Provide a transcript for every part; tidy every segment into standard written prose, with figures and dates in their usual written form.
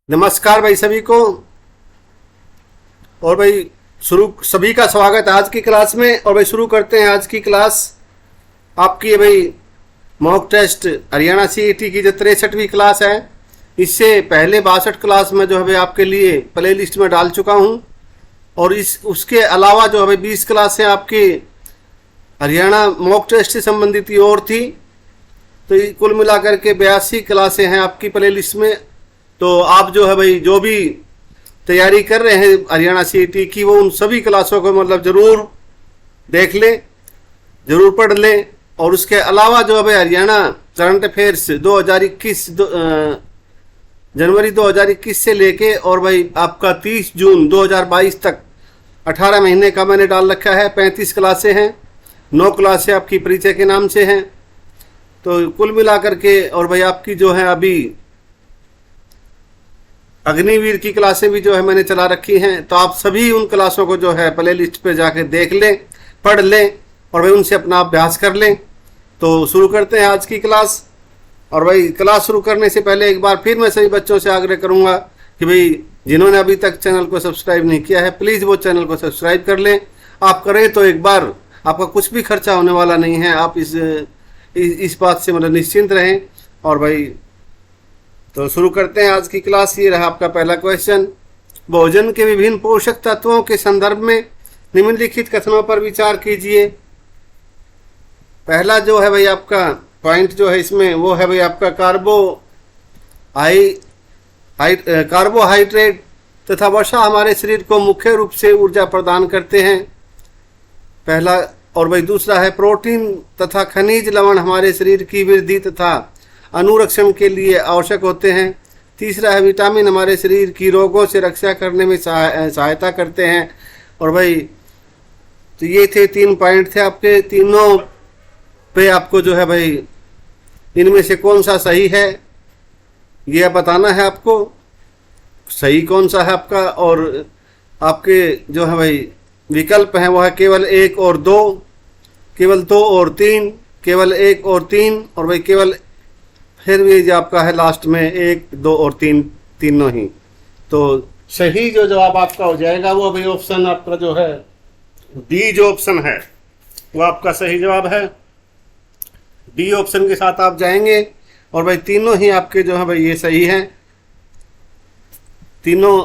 नमस्कार भाई सभी को। और भाई शुरू सभी का स्वागत है आज की क्लास में। और भाई शुरू करते हैं आज की क्लास। आपकी है भाई मॉक टेस्ट हरियाणा सीईटी की जो 63वीं क्लास है। इससे पहले 62 क्लास में जो है भाई आपके लिए प्ले लिस्ट में डाल चुका हूं। और इस उसके अलावा जो है भाई 20 क्लासें आपकी हरियाणा मॉक टेस्ट से संबंधित ही और थी। तो कुल मिलाकर के 82 क्लासें हैं आपकी प्ले लिस्ट में। तो आप जो है भाई जो भी तैयारी कर रहे हैं हरियाणा सीईटी की, वो उन सभी क्लासों को मतलब ज़रूर देख लें, ज़रूर पढ़ लें। और उसके अलावा जो है भाई हरियाणा करंट अफेयर्स 2021 जनवरी 2021 से लेके और भाई आपका 30 जून 2022 तक 18 महीने का मैंने डाल रखा है। 35 क्लासें हैं, 9 क्लासें आपकी परिचय के नाम से हैं। तो कुल मिलाकर के और भाई आपकी जो है अभी अग्निवीर की क्लासें भी जो है मैंने चला रखी हैं। तो आप सभी उन क्लासों को जो है प्ले लिस्ट पे जाके देख लें, पढ़ लें और भाई उनसे अपना अभ्यास कर लें। तो शुरू करते हैं आज की क्लास। और भाई क्लास शुरू करने से पहले एक बार फिर मैं सभी बच्चों से आग्रह करूंगा कि भाई जिन्होंने अभी तक चैनल को सब्सक्राइब नहीं किया है, प्लीज़ वो चैनल को सब्सक्राइब कर लें। आप करें तो एक बार, आपका कुछ भी खर्चा होने वाला नहीं है। आप इस बात से मतलब निश्चिंत रहें। और भाई तो शुरू करते हैं आज की क्लास। ये रहा आपका पहला क्वेश्चन। भोजन के विभिन्न पोषक तत्वों के संदर्भ में निम्नलिखित कथनों पर विचार कीजिए। पहला जो है भाई आपका पॉइंट जो है इसमें वो है भाई आपका कार्बोहाइड्रेट तथा वसा हमारे शरीर को मुख्य रूप से ऊर्जा प्रदान करते हैं, पहला। और भाई दूसरा है प्रोटीन तथा खनिज लवण हमारे शरीर की वृद्धि तथा अनुरक्षण के लिए आवश्यक होते हैं। तीसरा है विटामिन हमारे शरीर की रोगों से रक्षा करने में सहायता करते हैं। और भाई तो ये थे 3 पॉइंट थे आपके। तीनों पे आपको जो है भाई इनमें से कौन सा सही है ये बताना है आपको, सही कौन सा है आपका। और आपके जो है भाई विकल्प हैं वो है केवल 1 और 2, केवल 2 और 3, केवल 1 और 3 और भाई केवल फिर भी जो आपका है लास्ट में 1, 2 और 3, तीनों ही। तो सही जो जवाब आपका हो जाएगा वो भाई ऑप्शन आपका जो है डी जो ऑप्शन है वो आपका सही जवाब है। डी ऑप्शन के साथ आप जाएंगे। और भाई तीनों ही आपके जो है भाई ये सही हैं तीनों।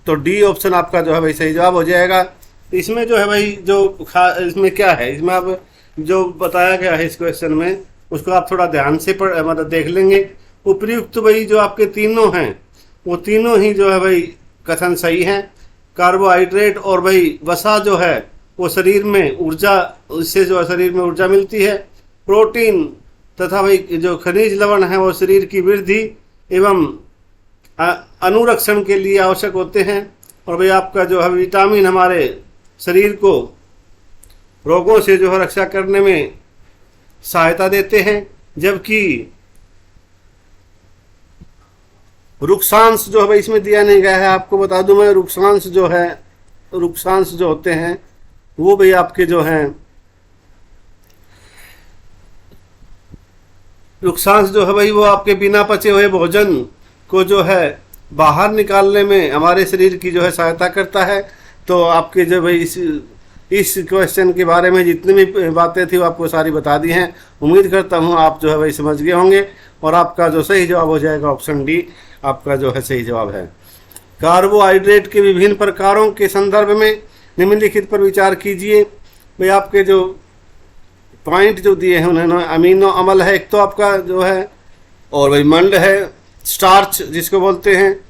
तो डी ऑप्शन आपका जो है भाई सही जवाब हो जाएगा। इसमें जो है भाई जो इसमें क्या है, इसमें आप जो बताया गया है इस क्वेश्चन में उसको आप थोड़ा ध्यान से मतलब देख लेंगे। उपयुक्त भाई जो आपके तीनों हैं वो तीनों ही जो है भाई कथन सही हैं। कार्बोहाइड्रेट और भाई वसा जो है वो शरीर में ऊर्जा, इससे जो है शरीर में ऊर्जा मिलती है। प्रोटीन तथा भाई जो खनिज लवण है वो शरीर की वृद्धि एवं अनुरक्षण के लिए आवश्यक होते हैं। और भाई आपका जो है विटामिन हमारे शरीर को रोगों से जो है रक्षा करने में सहायता देते हैं। जबकि रुक्षांश जो है भाई इसमें दिया नहीं गया है, आपको बता दूं मैं। रुक्षांश जो होते हैं वो भाई आपके जो हैं रुक्षांश जो है भाई वो आपके बिना पचे हुए भोजन को जो है बाहर निकालने में हमारे शरीर की जो है सहायता करता है। तो आपके जो भाई इस क्वेश्चन के बारे में जितनी भी बातें थी वो आपको सारी बता दी हैं। उम्मीद करता हूँ आप जो है भाई समझ गए होंगे। और आपका जो सही जवाब हो जाएगा ऑप्शन डी आपका जो है सही जवाब है। कार्बोहाइड्रेट के विभिन्न प्रकारों के संदर्भ में निम्नलिखित पर विचार कीजिए। भाई आपके जो पॉइंट जो दिए हैं उन्होंने अमीनो अम्ल है एक तो आपका जो है, और भाई मंड है, स्टार्च जिसको बोलते हैं,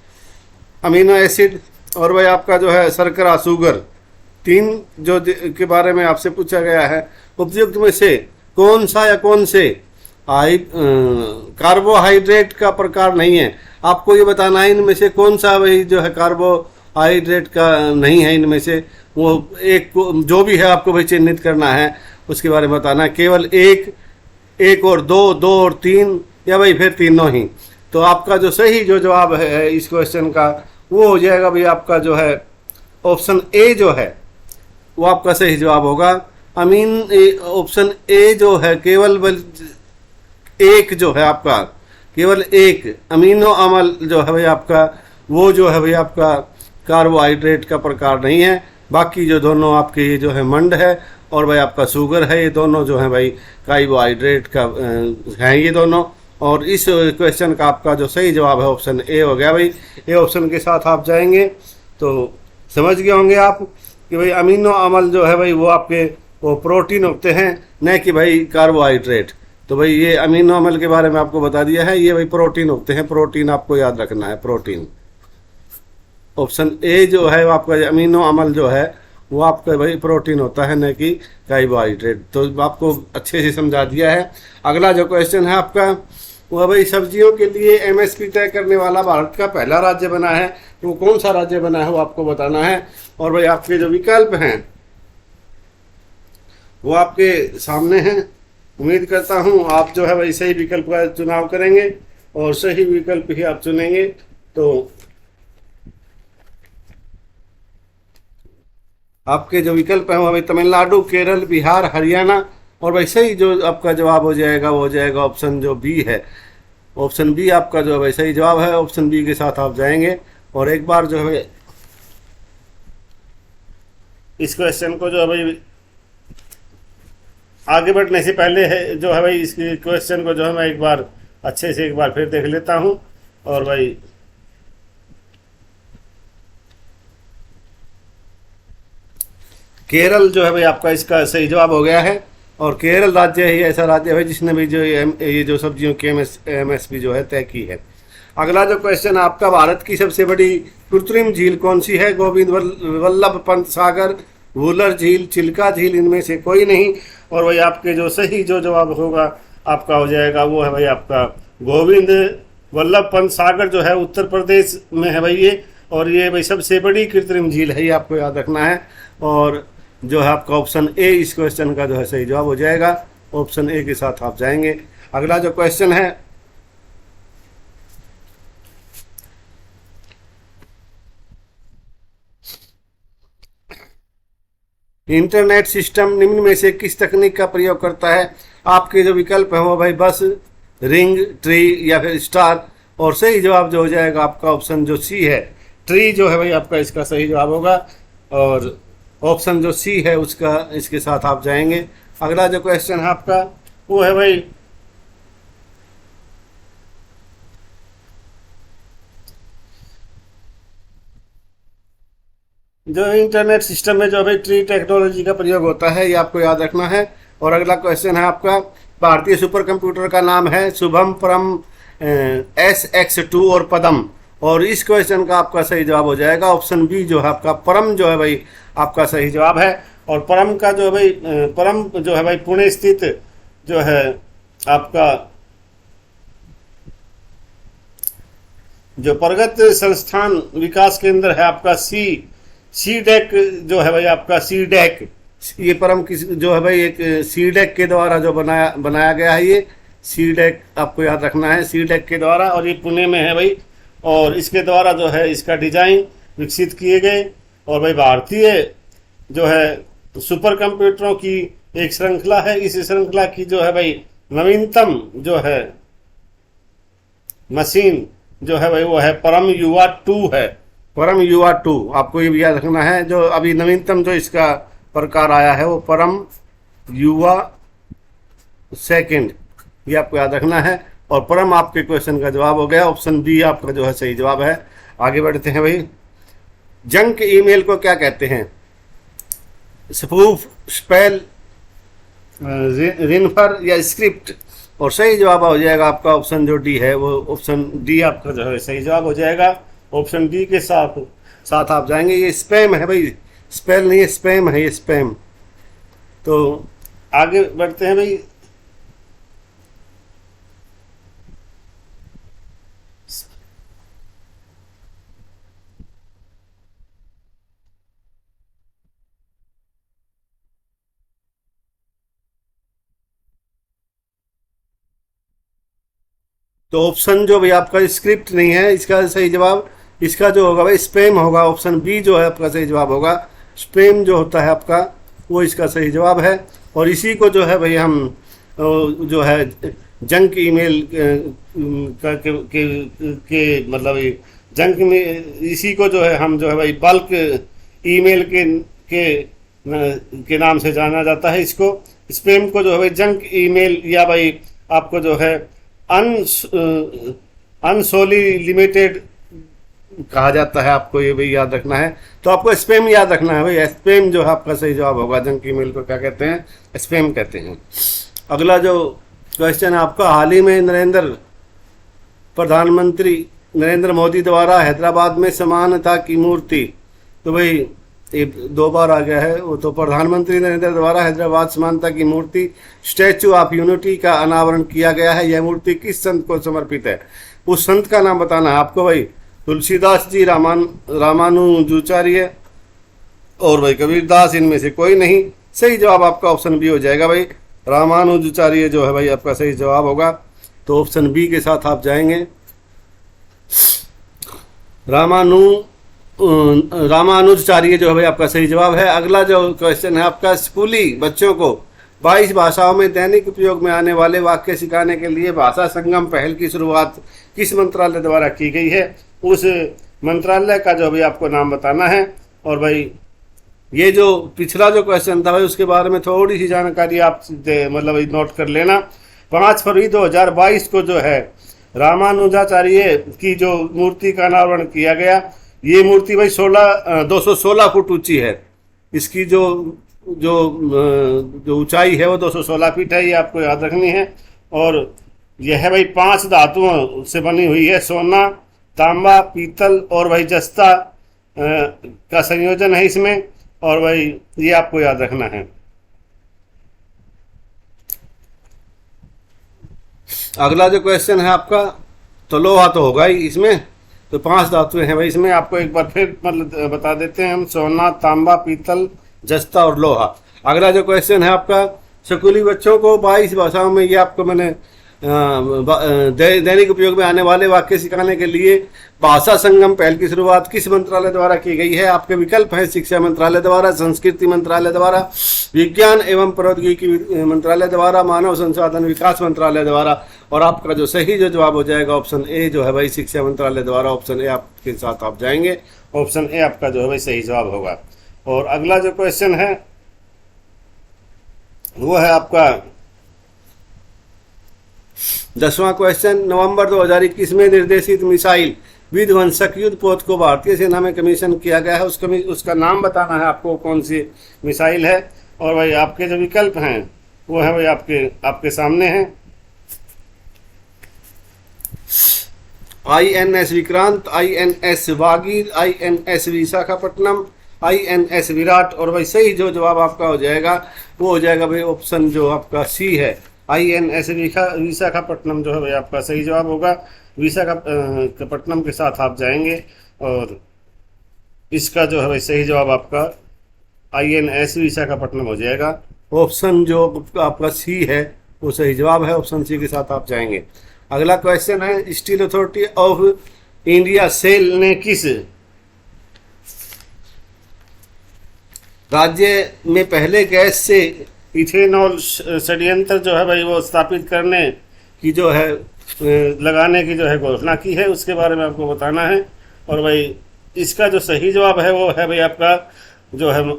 अमीनो एसिड, और भाई आपका जो है शर्करा शुगर। 3 जो के बारे में आपसे पूछा गया है। उपयुक्त में से कौन सा या कौन से कार्बोहाइड्रेट का प्रकार नहीं है, आपको ये बताना है इनमें से कौन सा भाई जो है कार्बोहाइड्रेट का नहीं है। इनमें से वो एक जो भी है आपको भाई चिन्हित करना है, उसके बारे में बताना है। केवल 1 और 2, 2 और 3 या भाई फिर तीनों ही। तो आपका जो सही जो जवाब है इस क्वेश्चन का वो हो जाएगा भाई आपका जो है ऑप्शन ए जो है वो आपका सही जवाब होगा। ऑप्शन ए जो है केवल 1 जो है आपका केवल एक अमीनो अम्ल जो है भाई आपका, वो जो है भाई आपका कार्बोहाइड्रेट का प्रकार नहीं है। बाकी जो दोनों आपके ये जो है मंड है और भाई आपका शुगर है, ये दोनों जो है भाई कार्बोहाइड्रेट का हैं ये दोनों। और इस क्वेश्चन का आपका जो सही जवाब है ऑप्शन ए हो गया भाई। ए ऑप्शन के साथ आप जाएंगे तो समझ गए होंगे आप कि भाई अमीनो अम्ल जो है भाई वो आपके वो प्रोटीन होते हैं, न कि भाई कार्बोहाइड्रेट। तो भाई ये अमीनो अम्ल के बारे में आपको बता दिया है, ये भाई प्रोटीन होते हैं, प्रोटीन आपको याद रखना है, प्रोटीन। ऑप्शन ए जो है आपका अमीनो अम्ल जो है वो आपका भाई प्रोटीन होता है, न कि कार्बोहाइड्रेट। तो आपको अच्छे से समझा दिया है। अगला जो क्वेश्चन है आपका वो भाई सब्जियों के लिए एमएसपी तय करने वाला भारत का पहला राज्य बना है, वो कौन सा राज्य बना है वो आपको बताना है। और भाई आपके जो विकल्प हैं वो आपके सामने हैं। उम्मीद करता हूं आप जो है भाई सही विकल्प का चुनाव करेंगे और सही विकल्प ही आप चुनेंगे। तो आपके जो विकल्प हैं वो भाई तमिलनाडु, केरल, बिहार, हरियाणा। और भाई सही जो आपका जवाब हो जाएगा वो हो जाएगा ऑप्शन जो बी है। ऑप्शन बी आपका जो है भाई सही जवाब है। ऑप्शन बी के साथ आप जाएंगे और एक बार जो है इस क्वेश्चन को जो है भाई आगे बढ़ने से पहले है जो है भाई इस क्वेश्चन को जो है मैं एक बार अच्छे से एक बार फिर देख लेता हूं। और भाई केरल जो है भाई आपका इसका सही जवाब हो गया है। और केरल राज्य ही ऐसा राज्य है जिसने भी जो ये जो सब्जियों की एमएसपी जो है तय की है। अगला जो क्वेश्चन आपका, भारत की सबसे बड़ी कृत्रिम झील कौन सी है? गोविंद वल्लभ पंत सागर, वुलर झील, चिल्का झील, इनमें से कोई नहीं। और भाई आपके जो सही जो जवाब होगा आपका हो जाएगा वो है भाई आपका गोविंद वल्लभ पंत सागर जो है उत्तर प्रदेश में है भाई ये। और ये भाई सबसे बड़ी कृत्रिम झील है, ये आपको याद रखना है। और जो है आपका ऑप्शन ए इस क्वेश्चन का जो है सही जवाब हो जाएगा। ऑप्शन ए के साथ आप जाएंगे। अगला जो क्वेश्चन है इंटरनेट सिस्टम निम्न में से किस तकनीक का प्रयोग करता है? आपके जो विकल्प है वो भाई बस, रिंग, ट्री या फिर स्टार। और सही जवाब जो हो जाएगा आपका ऑप्शन जो सी है, ट्री जो है भाई आपका इसका सही जवाब होगा। और ऑप्शन जो सी है उसका इसके साथ आप जाएंगे। अगला जो क्वेश्चन है आपका वो है भाई जो इंटरनेट सिस्टम में जो भाई ट्री टेक्नोलॉजी का प्रयोग होता है, ये आपको याद रखना है। और अगला क्वेश्चन है आपका, भारतीय सुपर कंप्यूटर का नाम है शुभम, परम, SX2 और पदम। और इस क्वेश्चन का आपका सही जवाब हो जाएगा ऑप्शन बी जो है आपका परम जो है भाई आपका सही जवाब है। और परम का जो है भाई परम जो है भाई पुणे स्थित जो है आपका जो प्रगत संस्थान विकास केंद्र है आपका सी डेक जो है भाई आपका सी डेक, ये परम किस जो है भाई एक सी डेक के द्वारा जो बनाया गया है, ये सी डेक आपको याद रखना है, सी डेक के द्वारा। और ये पुणे में है भाई। और इसके द्वारा जो है इसका डिजाइन विकसित किए गए। और भाई भारतीय जो है सुपर कंप्यूटरों की एक श्रृंखला है। इस श्रृंखला की जो है भाई नवीनतम जो है मशीन जो है भाई वो है परम युवा 2 है। परम युवा 2 आपको ये भी याद रखना है। जो अभी नवीनतम जो इसका प्रकार आया है वो परम युवा 2, ये आपको याद रखना है। और परम आपके क्वेश्चन का जवाब हो गया। ऑप्शन बी आपका जो है सही जवाब है। आगे बढ़ते हैं भाई, जंक ईमेल को क्या कहते हैं? स्पूफ, स्पेल, रिनफर या स्क्रिप्ट। और सही जवाब हो जाएगा आपका ऑप्शन जो डी है, वो ऑप्शन डी आपका जो है सही जवाब हो जाएगा। ऑप्शन डी के साथ आप जाएंगे। ये स्पैम है भाई, स्पेल नहीं है, स्पैम है ये, स्पैम। तो आगे बढ़ते हैं भाई, तो ऑप्शन जो भाई आपका स्क्रिप्ट नहीं है इसका सही जवाब, इसका जो होगा भाई स्पैम होगा। ऑप्शन बी जो है आपका सही जवाब होगा। स्पैम जो होता है आपका वो इसका सही जवाब है। और इसी को जो है भाई हम जो है जंक ईमेल के मतलब जंक में, इसी को जो है हम जो है भाई बल्क ईमेल के नाम से जाना जाता है। इसको स्पैम को जो है भाई जंक ईमेल या भाई आपको जो है अनसोलिमिटेड कहा जाता है। आपको ये भी याद रखना है। तो आपको स्पैम याद रखना है भाई। स्पैम जो है आपका सही जवाब होगा। जंक ईमेल को क्या कहते हैं? स्पैम कहते हैं। अगला जो क्वेश्चन है आपका, हाल ही में प्रधानमंत्री नरेंद्र मोदी द्वारा हैदराबाद में समानता की मूर्ति, तो भाई ये 2 बार आ गया है। वो तो प्रधानमंत्री नरेंद्र द्वारा हैदराबाद समानता की मूर्ति स्टैचू ऑफ यूनिटी का अनावरण किया गया है। यह मूर्ति किस संत को समर्पित है? उस संत का नाम बताना है आपको भाई। तुलसीदास जी, रामानुजाचार्य और भाई कबीरदास, इनमें से कोई नहीं। सही जवाब आपका ऑप्शन बी हो जाएगा भाई। रामानुजाचार्य जो है भाई आपका सही जवाब होगा। तो ऑप्शन बी के साथ आप जाएंगे। रामानुजाचार्य जो है भाई आपका सही जवाब है। अगला जो क्वेश्चन है आपका, स्कूली बच्चों को 22 भाषाओं में दैनिक उपयोग में आने वाले वाक्य सिखाने के लिए भाषा संगम पहल की शुरुआत किस मंत्रालय द्वारा की गई है? उस मंत्रालय का जो भाई आपको नाम बताना है। और भाई ये जो पिछला जो क्वेश्चन था भाई, उसके बारे में थोड़ी सी जानकारी आप मतलब नोट कर लेना। 5 फरवरी 2022 को जो है रामानुजाचार्य की जो मूर्ति का अनावरण किया गया। ये मूर्ति भाई 216 फुट ऊंची है। इसकी जो ऊंचाई है वो 216 फीट है। ये आपको याद रखनी है। और यह है भाई 5 धातुओं से बनी हुई है। सोना, तांबा, पीतल और भाई जस्ता का संयोजन है इसमें। और भाई ये आपको याद रखना है। अगला जो क्वेश्चन है आपका, तो लोहा तो होगा ही इसमें। तो 5 धातुएं हैं भाई इसमें। आपको एक बार फिर मतलब बता देते हैं हम, सोना, तांबा, पीतल, जस्ता और लोहा। अगला जो क्वेश्चन है आपका, स्कूली बच्चों को 22 भाषाओं में, ये आपको मैंने दैनिक उपयोग में आने वाले वाक्य सिखाने के लिए भाषा संगम पहल की शुरुआत किस मंत्रालय द्वारा की गई है? आपके विकल्प हैं, शिक्षा मंत्रालय द्वारा, संस्कृति मंत्रालय द्वारा, विज्ञान एवं प्रौद्योगिकी मंत्रालय द्वारा, मानव संसाधन विकास मंत्रालय द्वारा। और आपका जो सही जो जवाब हो जाएगा ऑप्शन ए जो है भाई शिक्षा मंत्रालय द्वारा। ऑप्शन ए आपके साथ आप जाएंगे। ऑप्शन ए आपका जो है भाई सही जवाब होगा। और अगला जो क्वेश्चन है वो है आपका 10वां क्वेश्चन, नवंबर 2021 में निर्देशित मिसाइल विध्वंसक युद्ध पोत को भारतीय सेना में कमीशन किया गया है। उसका नाम बताना है आपको, कौन सी मिसाइल है। और भाई आपके जो विकल्प हैं वो है भाई आपके सामने हैं। INS Vikrant, INS Vagir, INS Visakhapatnam, INS Virat. और भाई सही जो जवाब आपका हो जाएगा वो हो जाएगा भाई ऑप्शन जो आपका सी है, INS विशाखापट्टनम जो है भाई आपका सही जवाब होगा। विशाखापट्टनम के साथ आप जाएंगे। और इसका जो है भाई सही जवाब आपका INS विशाखापट्टनम हो जाएगा। ऑप्शन जो आपका सी है वो सही जवाब है। ऑप्शन सी के साथ आप जाएंगे। अगला क्वेश्चन है, steel authority of India SAIL ने किस राज्य में पहले गैस से इथेनॉल षड्यंत्र जो है भाई वो स्थापित करने की जो है लगाने की जो है घोषणा की है? उसके बारे में आपको बताना है। और भाई इसका जो सही जवाब है वो है भाई आपका जो है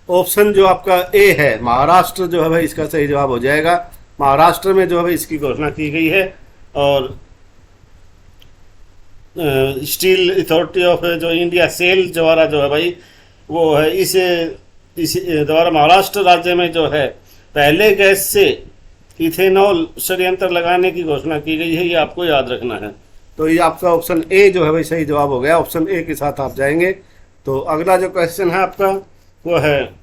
ऑप्शन जो आपका ए है, महाराष्ट्र जो है भाई इसका सही जवाब हो जाएगा। महाराष्ट्र में जो है भाई इसकी घोषणा की गई है। और स्टील अथॉरिटी ऑफ जो इंडिया सेल द्वारा जो है भाई वो है इस द्वारा महाराष्ट्र राज्य में जो है पहले गैस से इथेनॉल षड्यंत्र लगाने की घोषणा की गई है। ये आपको याद रखना है। तो ये आपका ऑप्शन ए जो है भाई सही जवाब हो गया। ऑप्शन ए के साथ आप जाएंगे। तो अगला जो क्वेश्चन है आपका वो है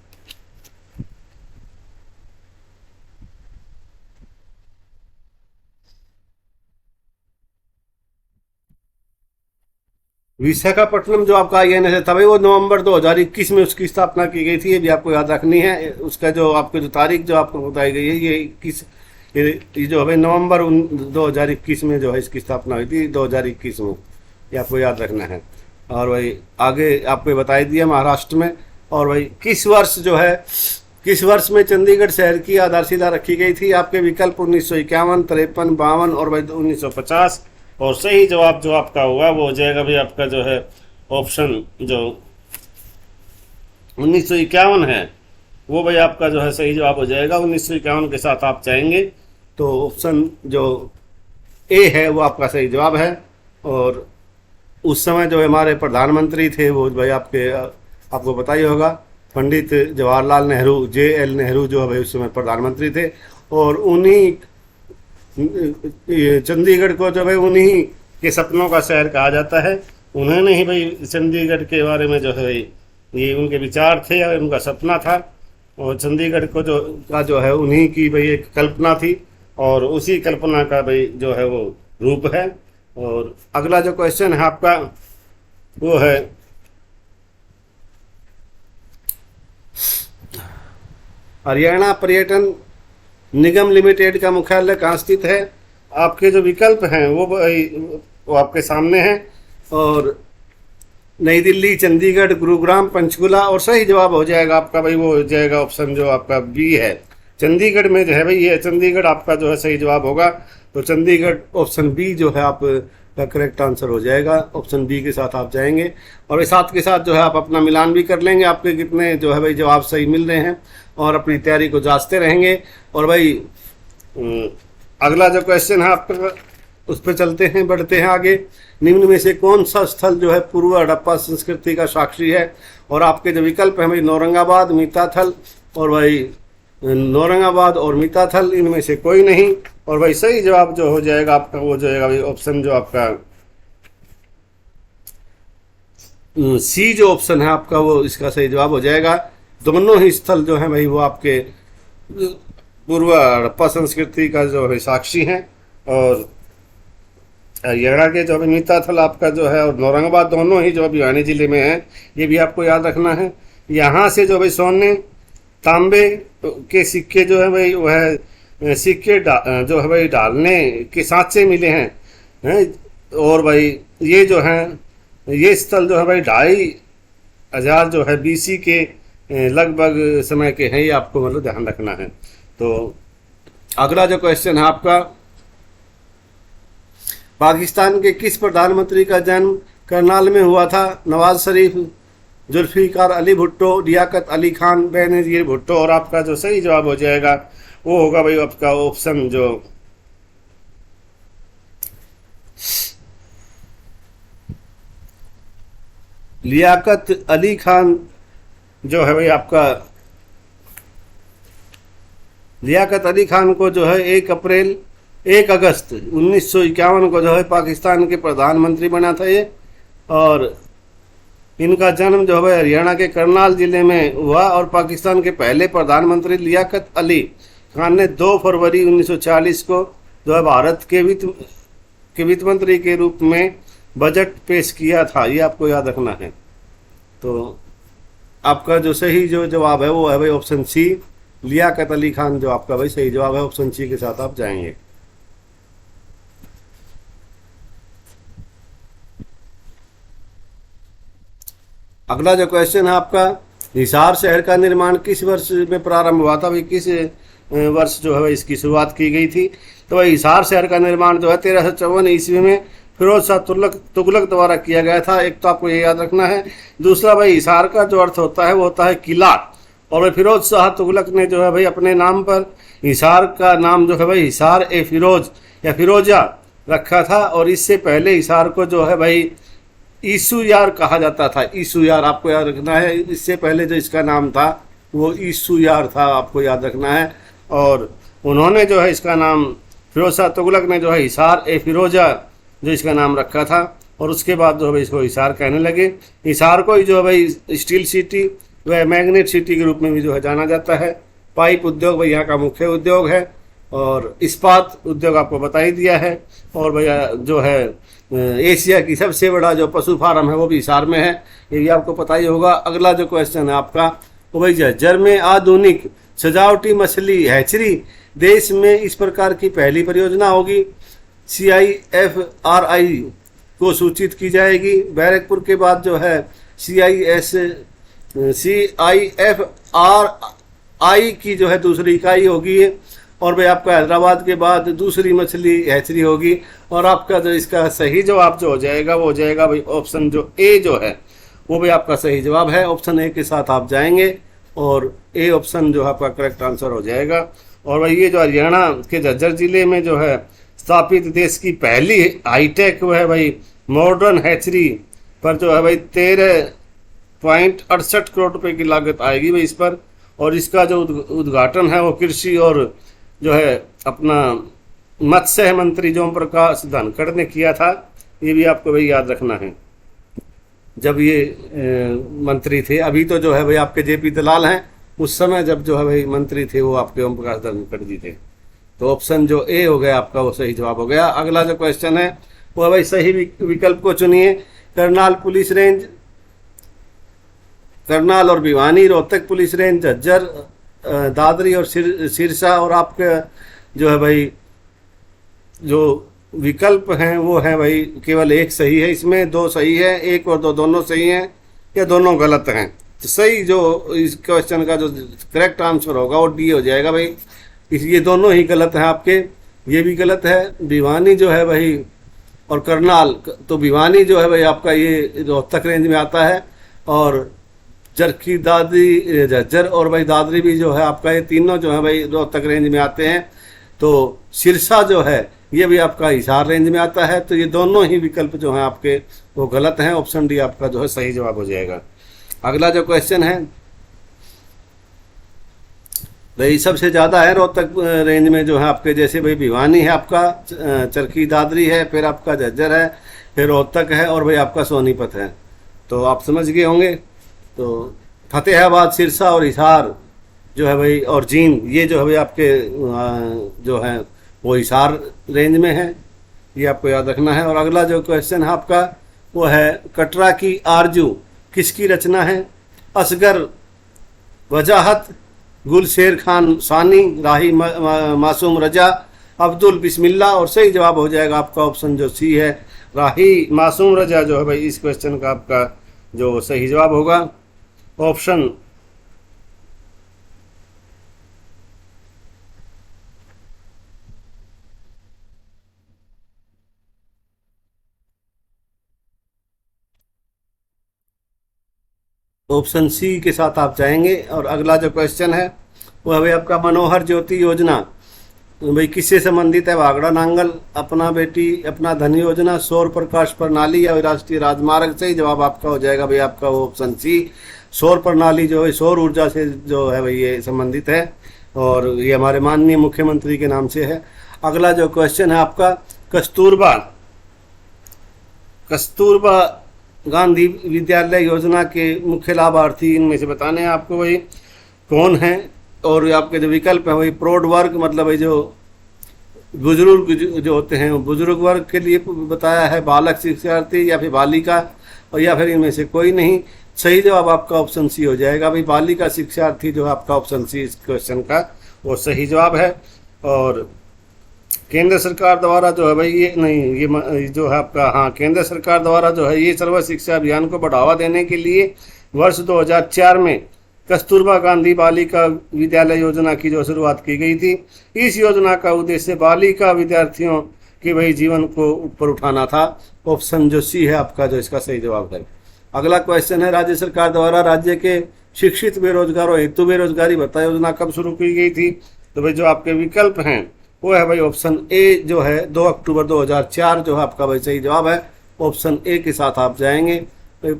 विशाखापट्टनम जो आपका INS है तभी वो नवंबर 2021 में उसकी स्थापना की गई थी। ये भी आपको याद रखनी है। उसका जो आपको जो तारीख जो आपको बताई गई है ये जो है नवंबर 2021 में जो है इसकी स्थापना हुई थी 2021 में। ये आपको याद रखना है। और भाई आगे आपको बताई दिया महाराष्ट्र में। और भाई किस किस वर्ष में चंडीगढ़ शहर की आधारशिला रखी गई थी? आपके विकल्प 1951, 53, 52 और 1950। और सही जवाब जो आपका होगा वो हो जाएगा भाई आपका जो है ऑप्शन जो 1951 है वो भाई आपका जो है सही जवाब हो जाएगा। 1951 के साथ आप चाहेंगे तो ऑप्शन जो ए है वो आपका सही जवाब है। और उस समय जो हमारे प्रधानमंत्री थे वो भाई आपको पता ही होगा, पंडित जवाहरलाल नेहरू, JL नेहरू जो है भाई उस समय प्रधानमंत्री थे। और उन्हीं चंडीगढ़ को जो भाई उन्हीं के सपनों का शहर कहा जाता है। उन्होंने ही भाई चंडीगढ़ के बारे में जो है भाई ये उनके विचार थे या उनका सपना था, और चंडीगढ़ को जो है उन्हीं की भाई एक कल्पना थी और उसी कल्पना का भाई जो है वो रूप है। और अगला जो क्वेश्चन है आपका वो है हरियाणा पर्यटन निगम लिमिटेड का मुख्यालय कहाँ स्थित है? आपके जो विकल्प हैं वो आपके सामने हैं, और नई दिल्ली, चंडीगढ़, गुरुग्राम, पंचकुला। और सही जवाब हो जाएगा आपका भाई वो हो जाएगा ऑप्शन जो आपका बी है, चंडीगढ़ में जो है भाई ये चंडीगढ़ आपका जो है सही जवाब होगा। तो चंडीगढ़ ऑप्शन बी जो है आप का करेक्ट आंसर हो जाएगा। ऑप्शन बी के साथ आप जाएंगे और इस साथ के साथ जो है आप अपना मिलान भी कर लेंगे, आपके कितने जो है भाई जवाब सही मिल रहे हैं, और अपनी तैयारी को जांचते रहेंगे। और भाई अगला जो क्वेश्चन है आपका उस पर चलते हैं, बढ़ते हैं आगे। निम्न में से कौन सा स्थल जो है पूर्व हड़प्पा संस्कृति का साक्षी है? और आपके जो विकल्प हैं भाई नौरंगाबाद, मीताथल, और भाई नौरंगाबाद और मीताथल, इनमें से कोई नहीं। और भाई सही जवाब जो हो जाएगा आपका वो जो है भाई ऑप्शन जो आपका सी जो ऑप्शन है आपका वो इसका सही जवाब हो जाएगा। दोनों ही स्थल जो है भाई वो आपके पूर्व हड़प्पा संस्कृति का जो है साक्षी हैं। और हरियाणा के जो अभी मीताथल आपका जो है और नौरंगाबाद दोनों ही जो अभी भिवानी जिले में है, ये भी आपको याद रखना है। यहाँ से जो भाई सोने तांबे के सिक्के जो है भाई वह सिक्के जो है भाई डालने के सांचे मिले हैं, और भाई ये जो है ये स्थल जो है भाई 2500 जो है BC के लगभग समय के हैं, ये आपको मतलब ध्यान रखना है। तो अगला जो क्वेश्चन है आपका, पाकिस्तान के किस प्रधानमंत्री का जन्म करनाल में हुआ था? नवाज शरीफ, जुल्फिकार अली भुट्टो, लियाकत अली खान, बेनजीर भुट्टो। और आपका जो सही जवाब हो जाएगा वो होगा भाई आपका ऑप्शन जो लियाकत अली खान जो है भाई आपका लियाकत अली खान को जो है 1 अगस्त 1951 को जो है पाकिस्तान के प्रधानमंत्री बना था ये। और इनका जन्म जो है हरियाणा के करनाल जिले में हुआ। और पाकिस्तान के पहले प्रधानमंत्री लियाकत अली खान ने 2 फरवरी 1940 को जो है भारत के वित्त मंत्री के रूप में बजट पेश किया था, ये आपको याद रखना है। तो आपका जो सही जो जवाब है वो है भाई ऑप्शन सी, लियाकत अली खान जो आपका भाई सही जवाब है। ऑप्शन सी के साथ आप जाएंगे। अगला जो क्वेश्चन है आपका, हिसार शहर का निर्माण किस वर्ष में प्रारंभ हुआ था? भाई किस वर्ष जो है इसकी शुरुआत की गई थी? तो भाई हिसार शहर का निर्माण जो है 1354 ईस्वी में फिरोज शाह तुगलक द्वारा किया गया था। एक तो आपको ये याद रखना है। दूसरा भाई हिसार का जो अर्थ होता है वो होता है किला। और भाई फिरोज शाह तुगलक ने जो है भाई अपने नाम पर हिसार का नाम जो है भाई हिसार ए फिरोज या फिरोजा रखा था। और इससे पहले हिसार को जो है भाई ईसुयार कहा जाता था। ईसुयार आपको याद रखना है। इससे पहले जो इसका नाम था वो ईसुयार था, आपको याद रखना है। और उन्होंने जो है इसका नाम फिरोज शाह तुगलक ने जो है हिसार ए फिरोजा जो इसका नाम रखा था। और उसके बाद जो है भाई इसको हिसार कहने लगे। हिसार को ही जो है भाई स्टील सिटी व मैग्नेट सिटी के रूप में भी जो है जाना जाता है। पाइप उद्योग भाई यहाँ का मुख्य उद्योग है। और इस्पात उद्योग आपको बता ही दिया है। और भैया जो है एशिया की सबसे बड़ा जो पशु फार्म है वो भी हिसार में है, ये भी आपको पता ही होगा। अगला जो क्वेश्चन है आपका वो भाई झज्जर में आधुनिक सजावटी मछली हैचरी देश में इस प्रकार की पहली परियोजना होगी। CIFRI को सूचित की जाएगी। बैरकपुर के बाद जो है CIFRI आई की जो है दूसरी इकाई होगी ये, और भाई आपका हैदराबाद के बाद दूसरी मछली हैचरी होगी। और आपका जो इसका सही जवाब जो हो जाएगा वो हो जाएगा भाई ऑप्शन जो ए जो है वो भी आपका सही जवाब है। ऑप्शन ए के साथ आप जाएंगे और ए ऑप्शन जो आपका करेक्ट आंसर हो जाएगा। और भाई ये जो हरियाणा के झज्जर जिले में जो है स्थापित देश की पहली हाईटेक वो है भाई मॉडर्न हैचरी पर जो है भाई 13.68 करोड़ रुपए की लागत आएगी भाई इस पर। और इसका जो उद्घाटन है वो कृषि और जो है अपना मत्स्य मंत्री जोम प्रकाश धनखड़ ने किया था। ये भी आपको भाई याद रखना है जब ये मंत्री थे। अभी तो जो है भाई आपके जेपी दलाल हैं, उस समय जब जो है भाई मंत्री थे वो आपके ओम प्रकाश धनखड़ जी थे। तो ऑप्शन जो ए हो गया आपका वो सही जवाब हो गया। अगला जो क्वेश्चन है वो है भाई सही विकल्प को चुनिए। करनाल पुलिस रेंज, करनाल और भिवानी, रोहतक पुलिस रेंज, झज्जर, दादरी और सिरसा। और आपके जो है भाई जो विकल्प हैं वो है भाई केवल एक सही है, इसमें दो सही है, एक और दो दोनों सही हैं या दोनों गलत हैं। तो सही जो इस क्वेश्चन का जो करेक्ट आंसर होगा वो डी हो जाएगा भाई। ये दोनों ही गलत हैं आपके, ये भी गलत है। भिवानी जो है भाई और करनाल, तो भिवानी जो है भाई आपका ये रोहतक रेंज में आता है, और चरखी दादरी झज्जर और भाई दादरी भी जो है आपका ये तीनों जो है भाई रोहतक रेंज में आते हैं। तो सिरसा जो है ये भी आपका हिसार रेंज में आता है। तो ये दोनों ही विकल्प जो हैं आपके वो गलत हैं। ऑप्शन डी आपका जो है सही जवाब हो जाएगा। अगला जो क्वेश्चन है भाई सबसे ज़्यादा है रोहतक रेंज में जो है आपके, जैसे भाई भिवानी है आपका, चरखी दादरी है, फिर आपका झज्जर है, फिर रोहतक है और भाई आपका सोनीपत है। तो आप समझ गए होंगे। तो फतेहाबाद, सिरसा और हिसार जो है भाई और जींद, ये जो है भाई आपके जो है वो हिसार रेंज में है, ये आपको याद रखना है। और अगला जो क्वेश्चन है आपका वो है कटरा की आरजू किसकी रचना है? असगर वजाहत, गुलशेर खान सानी, राही मासूम रजा, अब्दुल बिस्मिल्लाह। और सही जवाब हो जाएगा आपका ऑप्शन जो सी है, राही मासूम रजा जो है भाई इस क्वेश्चन का आपका जो सही जवाब होगा। ऑप्शन ऑप्शन सी के साथ आप जाएंगे। और अगला जो क्वेश्चन है वो है भाई आपका मनोहर ज्योति योजना भाई किससे संबंधित है? भागड़ा नांगल, अपना बेटी अपना धन योजना, सौर प्रकाश प्रणाली या राष्ट्रीय राजमार्ग। सही जवाब आपका हो जाएगा भाई आपका ऑप्शन सी, सौर प्रणाली जो है सौर ऊर्जा से जो है भाई ये संबंधित है और ये हमारे माननीय मुख्यमंत्री के नाम से है। अगला जो क्वेश्चन है आपका कस्तूरबा गांधी विद्यालय योजना के मुख्य लाभार्थी इनमें से बताने हैं आपको भाई कौन है। और आपके जो विकल्प है वही प्रौढ़ वर्ग, मतलब भाई जो बुजुर्ग जो होते हैं वो बुजुर्ग वर्ग के लिए बताया है, बालक शिक्षार्थी या फिर बालिका, और या फिर इनमें से कोई नहीं। सही जवाब आपका ऑप्शन सी हो जाएगा भाई, बालिका शिक्षार्थी जो है आपका ऑप्शन सी इस क्वेश्चन का वो सही जवाब है। और केंद्र सरकार द्वारा जो है भाई ये जो है आपका केंद्र सरकार द्वारा जो है ये सर्व शिक्षा अभियान को बढ़ावा देने के लिए वर्ष 2004 में कस्तूरबा गांधी बालिका विद्यालय योजना की जो शुरुआत की गई थी। इस योजना का उद्देश्य बालिका विद्यार्थियों के भाई जीवन को ऊपर उठाना था। ऑप्शन जो सी है आपका जो इसका सही जवाब है। अगला क्वेश्चन है राज्य सरकार द्वारा राज्य के शिक्षित बेरोजगारों हेतु बेरोजगारी भत्ता योजना कब शुरू की गई थी? तो भाई जो आपके विकल्प हैं वो है भाई ऑप्शन ए जो है 2 अक्टूबर 2004 जो है आपका भाई सही जवाब है। ऑप्शन ए के साथ आप जाएंगे,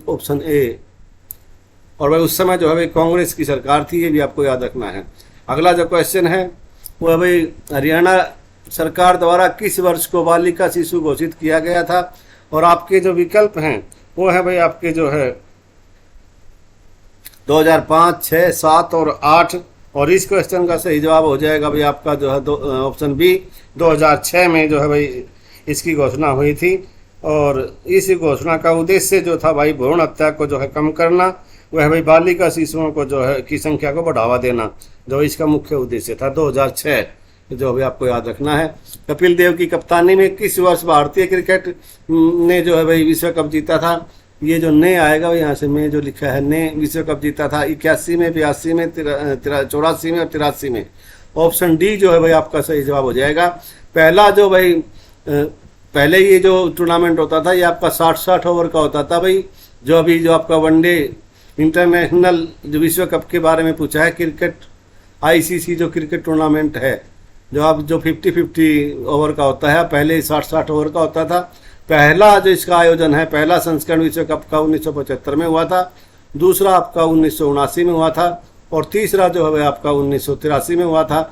ऑप्शन ए। और भाई उस समय जो है भाई कांग्रेस की सरकार थी, ये भी आपको याद रखना है। अगला जो क्वेश्चन है वो है भाई हरियाणा सरकार द्वारा किस वर्ष को बालिका शिशु घोषित किया गया था? और आपके जो विकल्प हैं वो है भाई आपके जो है 2005, 6, 7 और 8। और इस क्वेश्चन का सही जवाब हो जाएगा भाई आपका जो है ऑप्शन बी, 2006 में जो है भाई इसकी घोषणा हुई थी। और इस घोषणा का उद्देश्य जो था भाई भ्रूण हत्या को जो है कम करना, वह भाई बालिका शिशुओं को जो है की संख्या को बढ़ावा देना, जो इसका मुख्य उद्देश्य था 2006 जो भी आपको याद रखना है। कपिल देव की कप्तानी में किस वर्ष भारतीय क्रिकेट ने जो है भाई विश्व कप जीता था? ये जो ने आएगा वो यहाँ से में जो लिखा है ने विश्व कप जीता था 81 में, 82 में, 84 में और 83 में। ऑप्शन डी जो है भाई आपका सही जवाब हो जाएगा। पहला जो भाई पहले ये जो टूर्नामेंट होता था ये आपका 60 ओवर का होता था भाई। जो अभी जो आपका वनडे इंटरनेशनल जो विश्व कप के बारे में पूछा है, क्रिकेट आईसीसी जो क्रिकेट टूर्नामेंट है जो अब जो 50-50 ओवर का होता है, पहले 60 ओवर का होता था। पहला जो इसका आयोजन है, पहला संस्करण विश्व कप का 1975 में हुआ था, दूसरा आपका 1979 में हुआ था और तीसरा जो है आपका 1983 में हुआ था,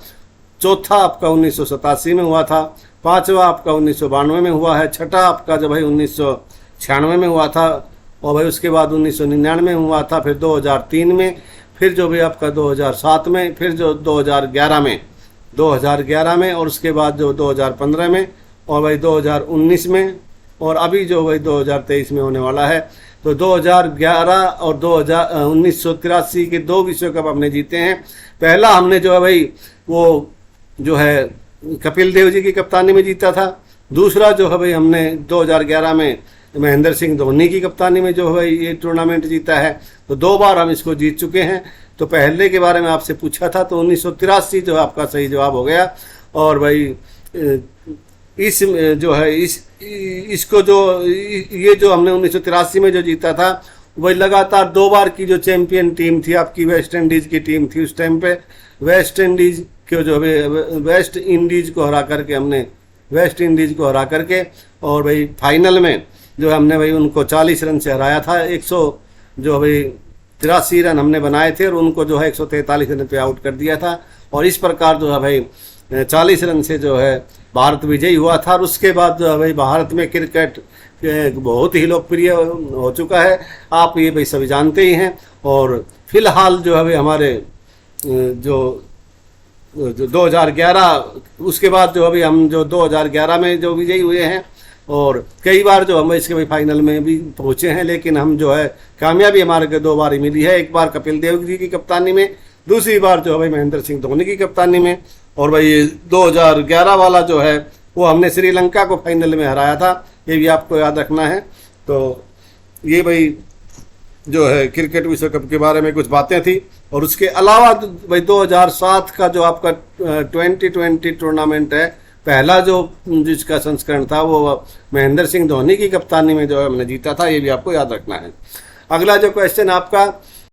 चौथा आपका 1987 में हुआ था, पांचवा आपका 1992 में हुआ है, छठा आपका जो भाई 1996 में हुआ था और भाई उसके बाद 1999 में हुआ था, फिर 2003 में, फिर जो भी आपका 2007 में, फिर जो 2011 में और उसके बाद जो 2015 में और भाई 2019 में और अभी जो भाई 2023 में होने वाला है। तो 2011 और 1983 के 2 विश्व कप हमने जीते हैं। पहला हमने जो है भाई वो जो है कपिल देव जी की कप्तानी में जीता था, दूसरा जो है भाई हमने 2011 में महेंद्र सिंह धोनी की कप्तानी में जो है ये टूर्नामेंट जीता है। तो 2 बार हम इसको जीत चुके हैं। तो पहले के बारे में आपसे पूछा था तो 1983 जो है आपका सही जवाब हो गया। और भाई इस जो है इसको जो ये जो हमने 1983 में जो जीता था वही लगातार 2 बार की जो चैंपियन टीम थी आपकी वेस्ट इंडीज़ की टीम थी। उस टाइम पे वेस्ट इंडीज़ को जो वेस्ट इंडीज़ को हरा करके हमने वेस्ट इंडीज़ को हरा करके और भाई फाइनल में जो हमने भाई उनको 40 रन से हराया था। 100 जो भाई 83 रन हमने बनाए थे और उनको जो है 143 रन पे आउट कर दिया था और इस प्रकार जो है भाई 40 रन से जो है भारत विजयी हुआ था। और उसके बाद जो है भाई भारत में क्रिकेट बहुत ही लोकप्रिय हो चुका है, आप ये भाई सभी जानते ही हैं। और फिलहाल जो है भाई हमारे जो 2011 उसके बाद जो अभी हम जो 2011 में जो विजयी हुए हैं और कई बार जो हम इसके भाई फाइनल में भी पहुंचे हैं, लेकिन हम जो है कामयाबी हमारे को 2 बार ही मिली है। एक बार कपिल देव जी की कप्तानी में, दूसरी बार जो है भाई महेंद्र सिंह धोनी की कप्तानी में। और भाई 2011 वाला जो है वो हमने श्रीलंका को फाइनल में हराया था, ये भी आपको याद रखना है। तो ये भाई जो है क्रिकेट विश्व कप के बारे में कुछ बातें थी। और उसके अलावा भाई 2007 का जो आपका 2020 टूर्नामेंट है, पहला जो जिसका संस्करण था वो महेंद्र सिंह धोनी की कप्तानी में जो है हमने जीता था, ये भी आपको याद रखना है। अगला जो क्वेश्चन आपका